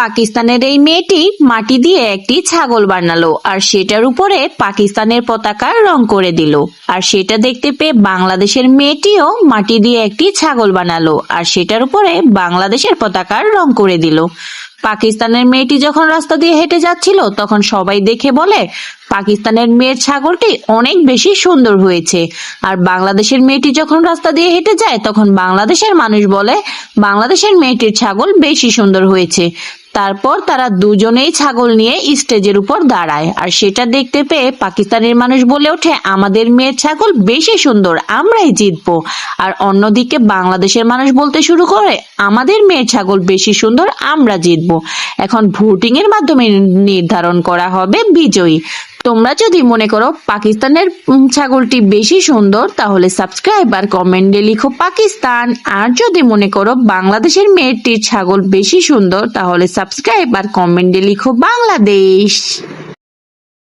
পাকিস্তানের এই মেয়েটি মাটি দিয়ে একটি ছাগল বানালো আর সেটার উপরে পাকিস্তানের পতাকার রং করে দিল। আর সেটা দেখতে পেয়ে বাংলাদেশের মেয়েটিও মাটি দিয়ে একটি ছাগল বানালো আর সেটার উপরে বাংলাদেশের পতাকার রং করে দিল। পাকিস্তানের মেয়েটি যখন রাস্তা দিয়ে হেঁটে যাচ্ছিল তখন সবাই দেখে বলে, পাকিস্তানের মেয়ের ছাগলটি অনেক বেশি সুন্দর হয়েছে। আর বাংলাদেশের মেয়েটি যখন রাস্তা দিয়ে হেঁটে যায় তখন বাংলাদেশের মানুষ বলে, বাংলাদেশের মেয়েটির ছাগল বেশি সুন্দর হয়েছে। তারপর তারা দুজনেই ছাগল নিয়ে স্টেজের উপর দাঁড়ায় আর সেটা দেখতে পেয়ে পাকিস্তানের মানুষ বলে ওঠে, আমাদের মেয়ের ছাগল বেশি সুন্দর, আমরাই জিতবো। আর অন্যদিকে বাংলাদেশের মানুষ বলতে শুরু করে, আমাদের মেয়ের ছাগল বেশি সুন্দর, আমরা জিতবো। এখন ভোটিং এর মাধ্যমে নির্ধারণ করা হবে বিজয়ী। তোমরা যদি মনে করো পাকিস্তানের ছাগলটি বেশি সুন্দর তাহলে সাবস্ক্রাইব আর কমেন্টে লিখো পাকিস্তান। আর যদি মনে করো বাংলাদেশের মেয়েটির ছাগল বেশি সুন্দর তাহলে সাবস্ক্রাইব আর কমেন্টে লিখো বাংলাদেশ।